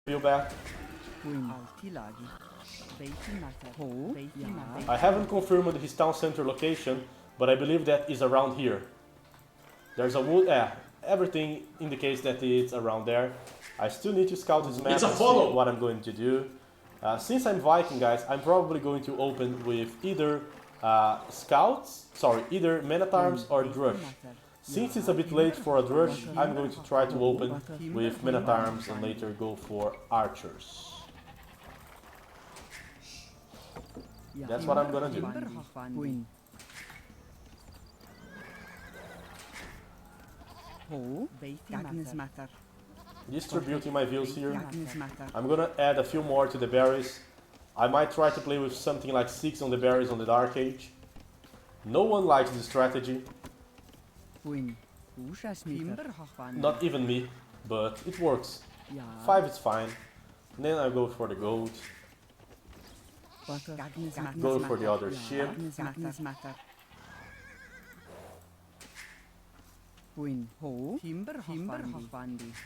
view back. I haven't confirmed his town center location, but I believe that is around here. There's a wood. Everything indicates that it's around there. I still need to scout his map and see what I'm going to do. Since I'm Viking, guys, I'm probably going to open with either either men at arms or drush. Since it's a bit late for a drush, I'm going to try to open with men at arms and later go for archers. That's what I'm gonna do. Distributing my views here. I'm gonna add a few more to the berries. I might try to play with something like 6 on the berries on the Dark Age. No one likes this strategy. Not even me, but it works. 5 is fine. And then I go for the gold. Go for the other ship.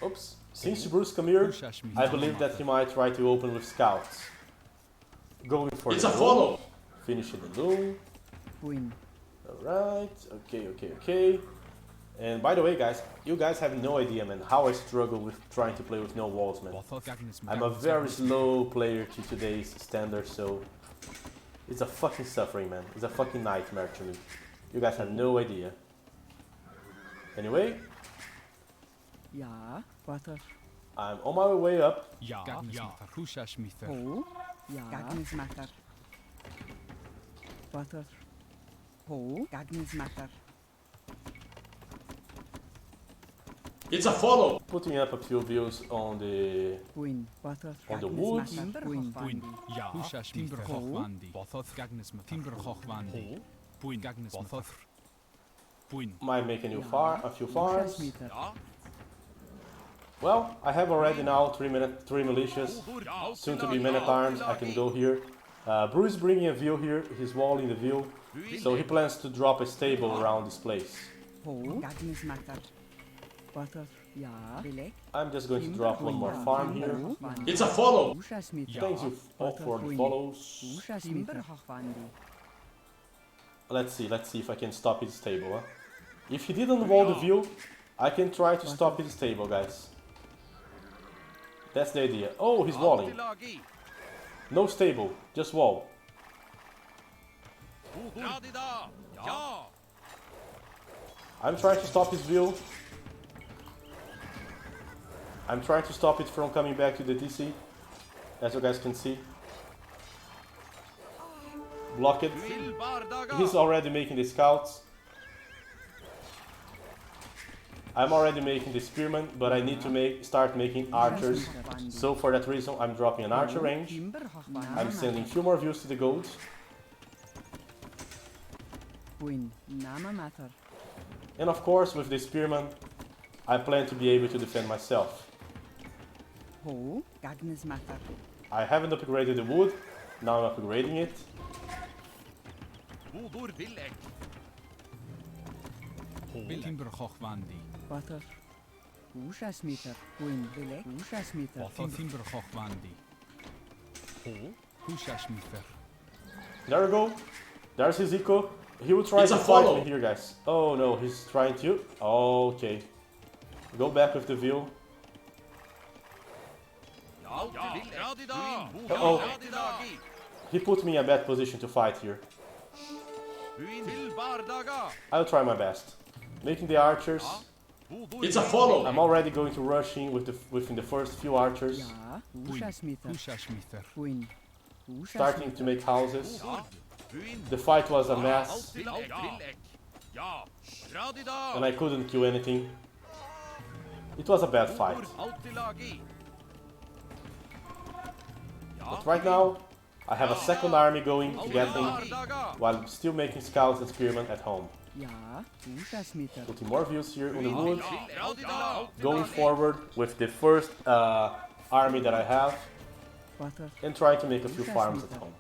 Oops. Since Bruce Khmer, I believe that he might try to open with scouts. Going for the follow. Finishing the loom. Alright, okay. And by the way, guys, you guys have no idea, man, how I struggle with trying to play with no walls, man. I'm a very slow player to today's standards, so it's a fucking suffering, man. It's a fucking nightmare to me. You guys have no idea. Anyway, I'm on my way up. It's a follow. Putting up a few views on the woods. Might make a few farms. Well, I have already now 3 militias, soon to be men at arms. I can go here. Bruce is bringing a view here. He's walling the view, so he plans to drop a stable around this place. I'm just going to drop one more farm here. It's a follow! Thank you all for the follows. Let's see if I can stop his stable. Huh? If he didn't wall the view, I can try to stop his stable, guys. That's the idea. Oh, he's walling. No stable, just wall. I'm trying to stop his view. I'm trying to stop it from coming back to the DC, as you guys can see. Block it. He's already making the scouts. I'm already making the spearmen, but I need to start making archers. So for that reason, I'm dropping an archer range. I'm sending a few more views to the goats. And of course, with the spearmen, I plan to be able to defend myself. I haven't upgraded the wood, now I'm upgrading it. There we go. There's his eco. He will try to fight me here, guys. Oh no, he's trying to. Okay. Go back with the view. Uh-oh. He put me in a bad position to fight here. I'll try my best. Making the archers. It's a follow! I'm already going to rush in within the first few archers. Starting to make houses. The fight was a mess. And I couldn't kill anything. It was a bad fight. But right now, I have a second army going to get him, while still making scouts and spearmen at home. Putting more views here on the woods. Going forward with the first army that I have. And trying to make a few farms at home.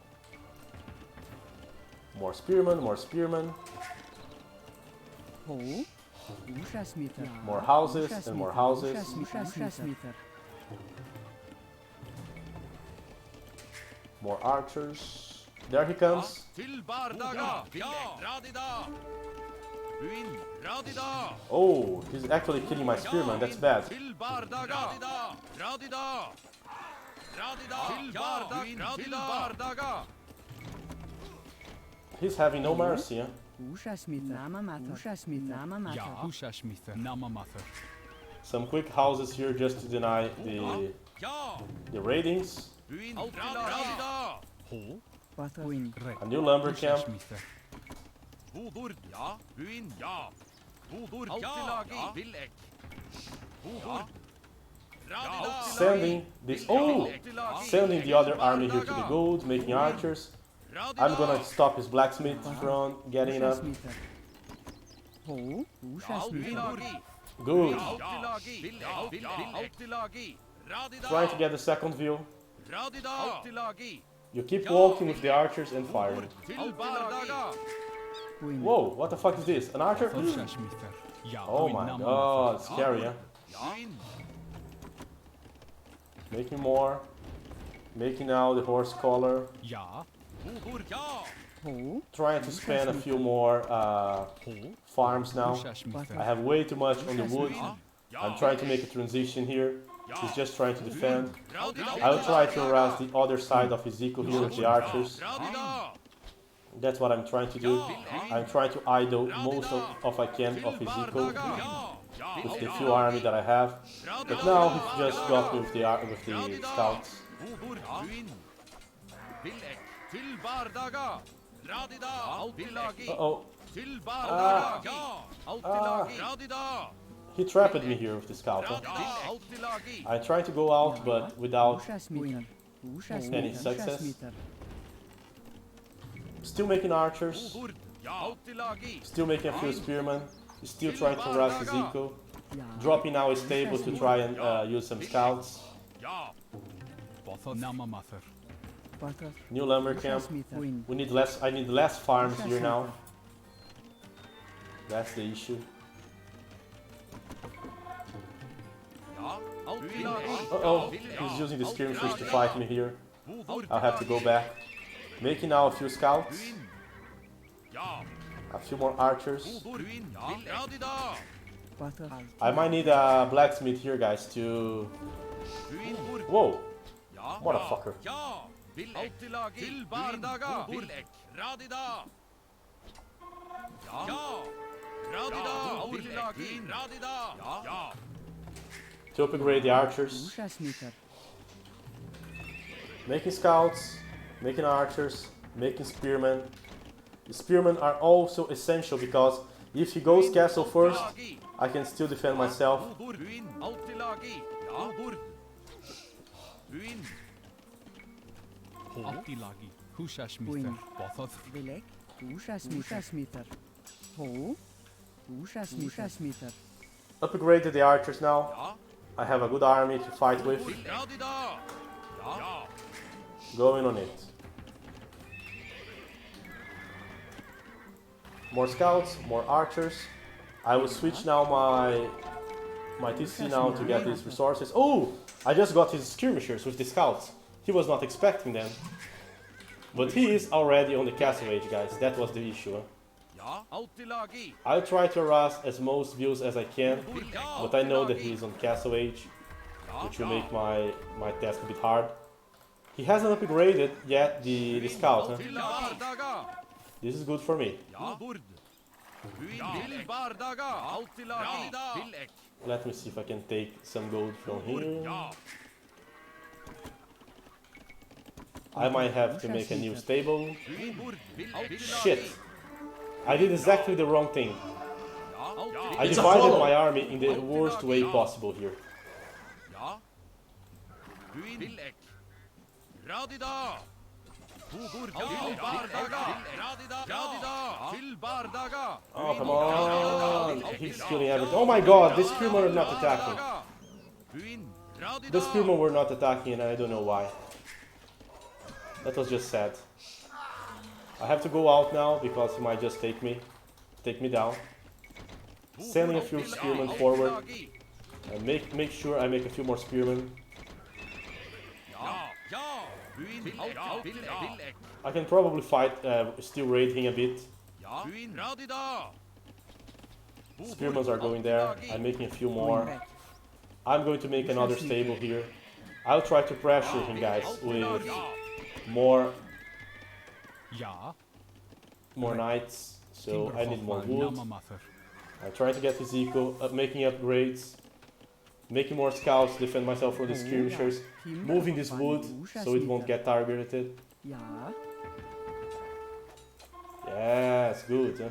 More spearmen, more spearmen. More houses and more houses. More archers. There he comes. Oh, he's actually killing my spearman. That's bad. He's having no mercy, huh? Some quick houses here just to deny the ratings. A new lumber camp. Sending the other army here to the gold, making archers. I'm gonna stop his blacksmith from getting up. Good. Trying to get the second view. You keep walking with the archers and firing. Whoa, what the fuck is this? An archer? Oh my god, scary, huh? Making more. Making now the horse collar. Trying to spend a few more farms now. I have way too much on the wood. I'm trying to make a transition here. He's just trying to defend. I'll try to harass the other side of Ezekiel here with the archers. That's what I'm trying to do. I'm trying to idle most of I can of Ezekiel with the few army that I have. But now he's just got me with the scouts. Uh-oh. He trapped me here with the scout. Huh? I tried to go out, but without any success. Still making archers. Still making a few spearmen. Still trying to harass Ezekiel. Dropping now a stable to try and use some scouts. New lumber camp. We need less. I need less farms here now. That's the issue. Uh-oh, he's using the skirmishers to fight me here. I'll have to go back. Making now a few scouts. A few more archers. I might need a blacksmith here, guys, to... Whoa! Motherfucker. To upgrade the archers. Making scouts, making archers, making spearmen. The spearmen are also essential because if he goes castle first, I can still defend myself. Upgraded the archers now. I have a good army to fight with. Going on it. More scouts, more archers. I will switch now my TC now to get these resources. Oh! I just got his skirmishers with the scouts. He was not expecting them. But he is already on the castle age, guys. That was the issue. Huh? I'll try to harass as most views as I can, but I know that he's on castle age, which will make my task a bit hard. He hasn't upgraded yet the scout. Huh? This is good for me. Let me see if I can take some gold from here. I might have to make a new stable. Shit! I did exactly the wrong thing. I divided my army in the worst way possible here. Oh, come on! He's killing everything. Oh my god, the spearmen are not attacking. The spearmen were not attacking and I don't know why. That was just sad. I have to go out now because he might just take me down. Sending a few spearmen forward. And make sure I make a few more spearmen. I can probably fight, still raid him a bit. Spearmen are going there. I'm making a few more. I'm going to make another stable here. I'll try to pressure him, guys, with more knights. So I need more wood. I'm trying to get his eco, making upgrades, making more scouts to defend myself from the skirmishers, moving this wood so it won't get targeted. Yes, good. Huh?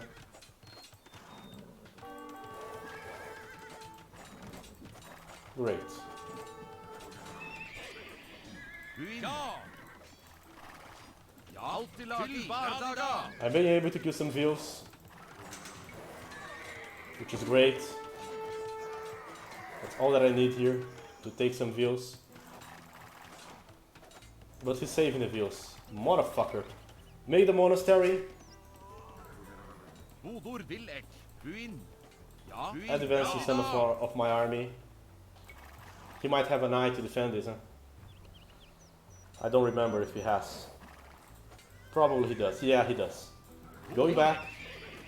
Great. I've been able to kill some views, which is great. That's all that I need here, to take some views. But he's saving the views. Motherfucker. Make the monastery. Advance the semaphore of my army. He might have a knight to defend this, huh? I don't remember if he has. Probably he does. Yeah, he does. Going back,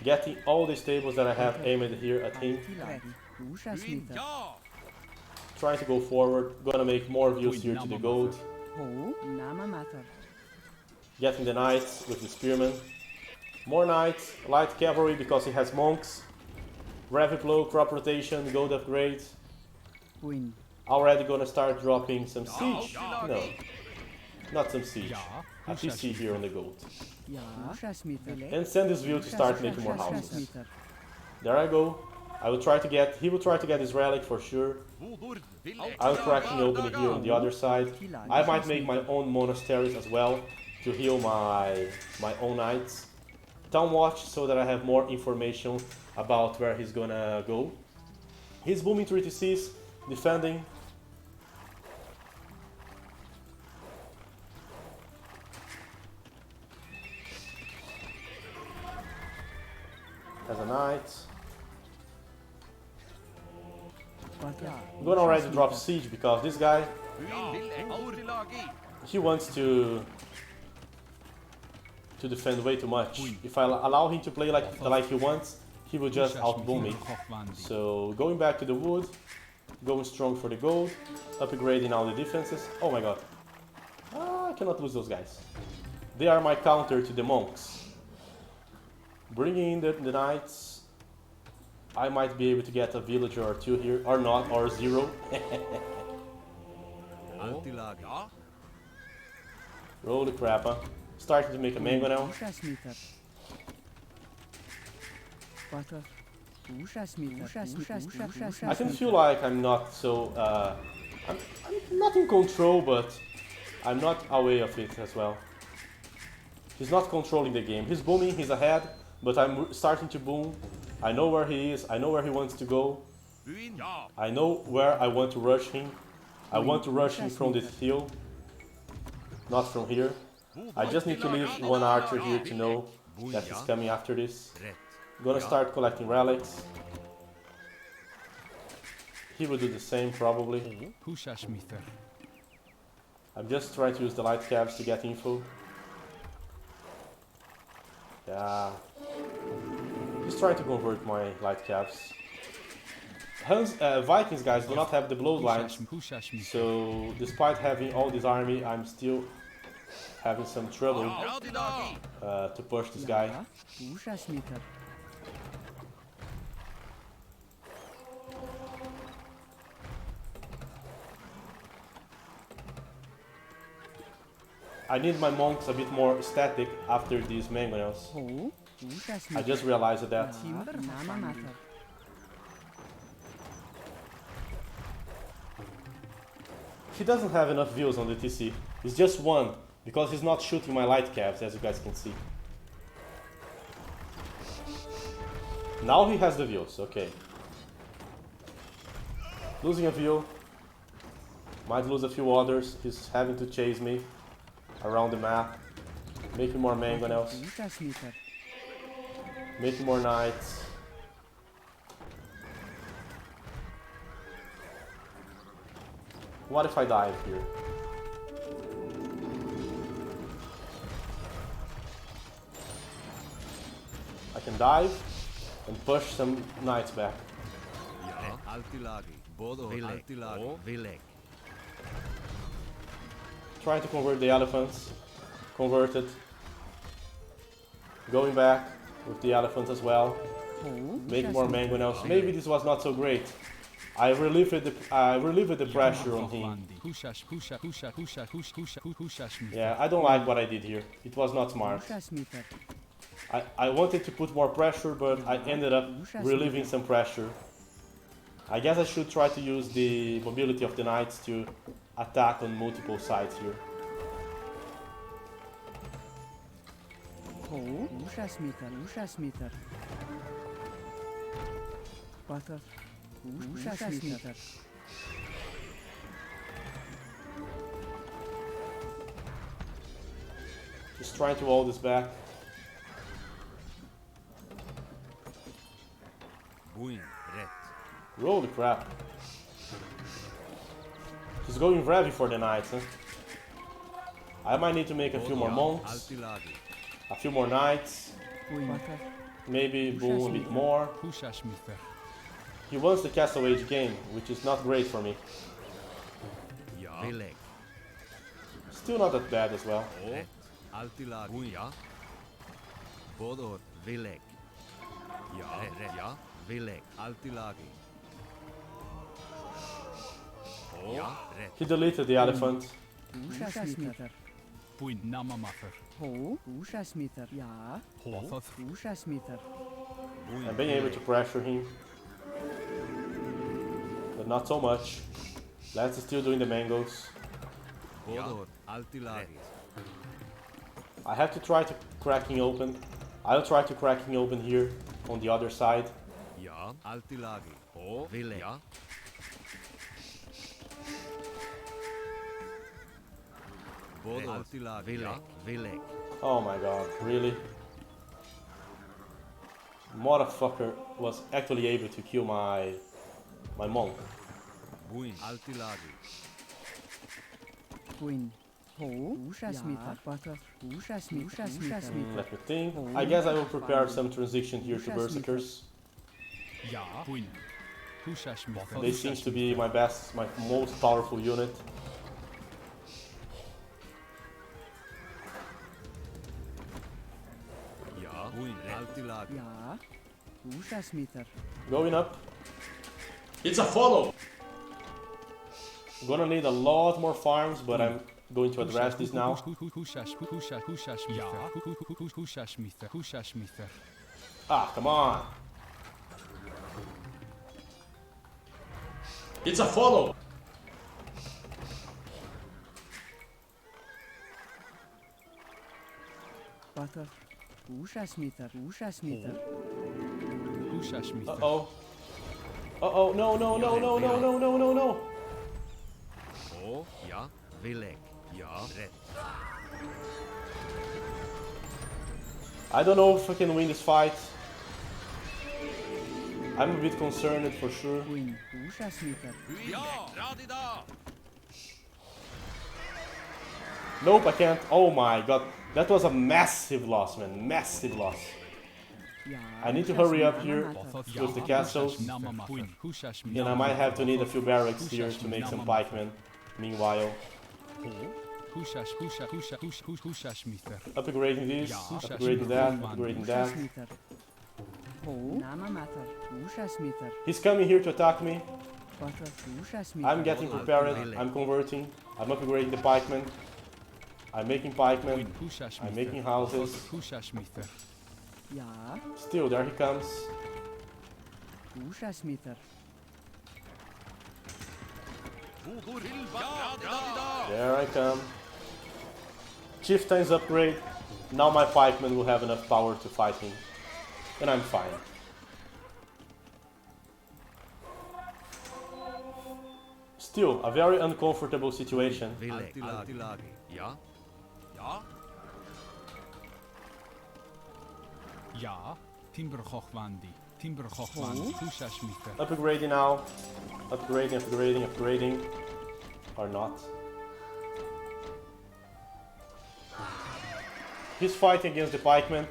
getting all the stables that I have aimed here at him. Trying to go forward. Gonna make more views here to the gold. Getting the knights with the spearmen. More knights, light cavalry because he has monks. Rapid blow, crop rotation, gold upgrade. Already gonna start dropping some siege. No, not some siege. A TC here on the gold. And send this view to start making more houses. There I go. I will try to get. He will try to get his relic for sure. I'll crack him open here on the other side. I might make my own monasteries as well to heal my own knights. Town watch so that I have more information about where he's gonna go. He's booming 3 TCs, defending. As a knight. I'm gonna already drop siege because this guy, he wants to defend way too much. If I allow him to play like he wants, he will just outboom me. So going back to the wood, going strong for the gold, upgrading all the defenses. Oh my god. I cannot lose those guys. They are my counter to the monks. Bringing in the knights. I might be able to get a villager or two here, or not, or 0. Holy crap, huh? Starting to make a mango now. I can feel like I'm not so... I'm not in control, but I'm not aware of it as well. He's not controlling the game. He's booming, he's ahead, but I'm starting to boom. I know where he is, I know where he wants to go. I know where I want to rush him. I want to rush him from this hill, not from here. I just need to leave one archer here to know that he's coming after this. Gonna start collecting relics. He will do the same probably. I'm just trying to use the light cabs to get info. Yeah. He's trying to convert my light cabs. Vikings guys do not have the bloodlines, so despite having all this army, I'm still having some trouble to push this guy. I need my monks a bit more static after these mangonels. I just realized that. He doesn't have enough views on the TC. It's just one, because he's not shooting my light cabs, as you guys can see. Now he has the views, okay. Losing a view. Might lose a few others. He's having to chase me around the map. Making more mangonels. Making more knights. What if I dive here? can dive and push some knights back. Trying to convert the elephants. Converted. Going back with the elephants as well. Make more mangonels. Maybe this was not so great. I relieved the pressure on him. Yeah, I don't like what I did here. It was not smart. I wanted to put more pressure, but I ended up relieving some pressure. I guess I should try to use the mobility of the knights to attack on multiple sides here. Just trying to hold this back. Holy crap. He's going heavy for the knights, huh? I might need to make a few more monks, a few more knights, maybe boom a bit more. He wants the Castle Age game, which is not great for me. Still not that bad as well. He deleted the elephant. I'm being able to pressure him, but not so much. Let's still doing the mangoes. I have to try to cracking open. I'll try to cracking open here on the other side. Oh my god, really? Motherfucker was actually able to kill my monk. Let me think. I guess I will prepare some transition here to Berserkers. They seem to be my most powerful unit. Going up. It's a follow! I'm gonna need a lot more farms, but I'm going to address this now. Ah, come on! It's a follow! Uh-oh. Uh-oh, no, no, no, no, no, no, no, no, no! I don't know if I can win this fight. I'm a bit concerned for sure. Nope, I can't. Oh my god. That was a massive loss, man. Massive loss. I need to hurry up here with the castles. And I might have to need a few barracks here to make some pikemen. Meanwhile. Upgrading this, upgrading that, upgrading that. He's coming here to attack me. I'm getting prepared, I'm converting, I'm upgrading the pikemen. I'm making pikemen, I'm making houses. Still, there he comes. There I come. Chieftain's upgrade. Now my pikemen will have enough power to fight him. And I'm fine. Still, a very uncomfortable situation. Upgrading now. Upgrading, upgrading, upgrading. Or not. He's fighting against the pikemen.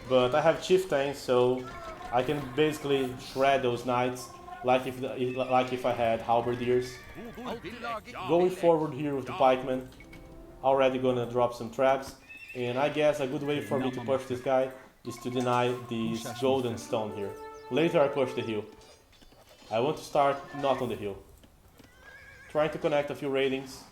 But I have chieftains, so I can basically shred those knights like if I had halberdiers. Going forward here with the pikemen, already gonna drop some traps, and I guess a good way for me to push this guy is to deny this golden stone here. Later I push the hill. I want to start not on the hill. Trying to connect a few ratings.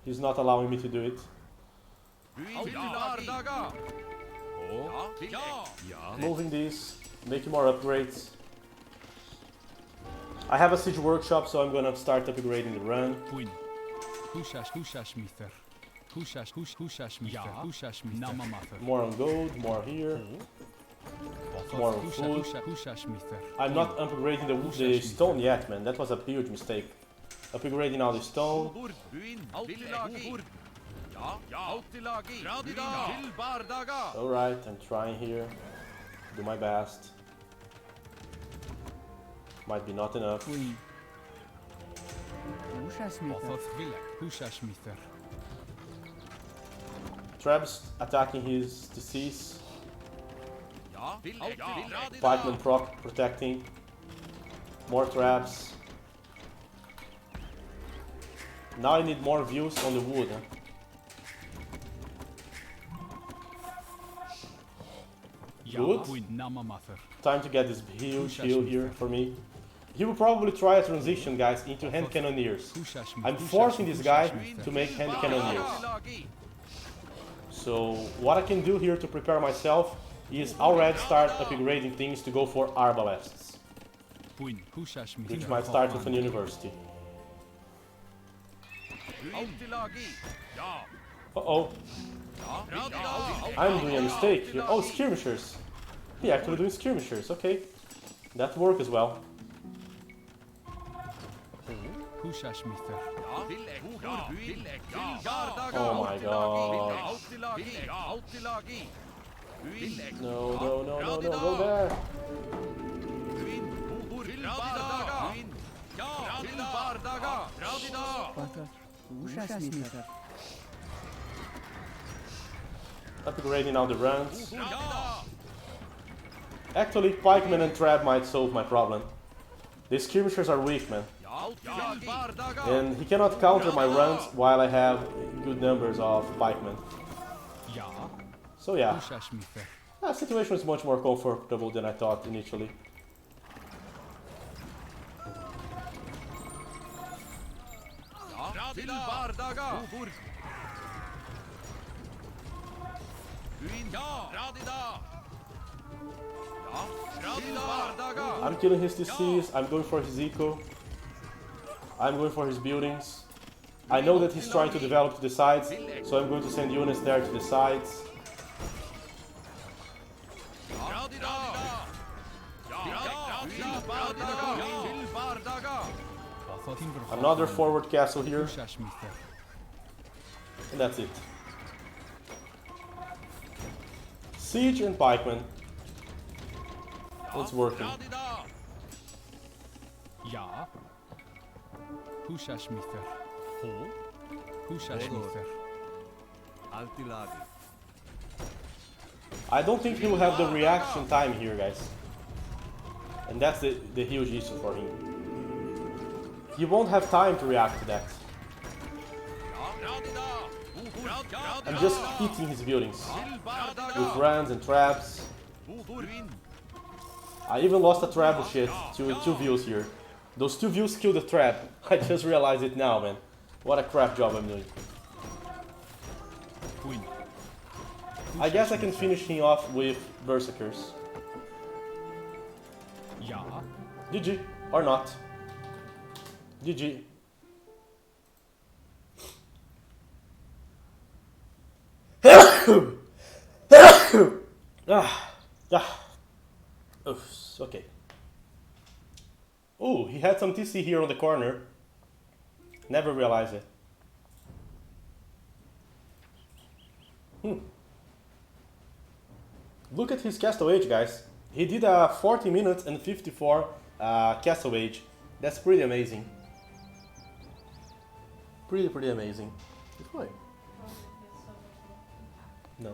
He's not allowing me to do it. Moving these, making more upgrades. I have a siege workshop, so I'm gonna start upgrading the run. More on gold, more here. More on food. I'm not upgrading the stone yet, man. That was a huge mistake. Upgrading all the stone. Alright, I'm trying here. Do my best. Might be not enough. Trebs attacking his disease. Pikeman protecting. More traps. Now I need more views on the wood. Huh? Good. Time to get this huge heal here for me. He will probably try a transition, guys, into hand cannoneers. I'm forcing this guy to make hand cannoneers. So what I can do here to prepare myself is already start upgrading things to go for arbalests, which might start with an university. Uh-oh. I'm doing a mistake here. Oh, skirmishers. He actually doing skirmishers, okay. That worked as well. Oh my god. No, go there. Upgrading all the runs. Actually, pikemen and trap might solve my problem. The skirmishers are weak, man. And he cannot counter my runs while I have good numbers of pikemen. So yeah, the situation is much more comfortable than I thought initially. I'm killing his disease, I'm going for his eco. I'm going for his buildings. I know that he's trying to develop to the sides, so I'm going to send units there to the sides. Another forward castle here. And that's it. Siege and pikemen. It's working. I don't think he will have the reaction time here, guys. And that's the huge issue for him. He won't have time to react to that. I'm just hitting his buildings with runs and traps. I even lost a trebuchet to 2 views here. Those 2 views killed the trap. I just realized it now, man. What a crap job I'm doing. I guess I can finish him off with berserkers. GG, or not. GG. Oof, okay. Oh, he had some TC here on the corner. Never realized it. Look at his castle age, guys. He did a 40 minutes and 54 castle age. That's pretty amazing. Pretty amazing. Foi. No.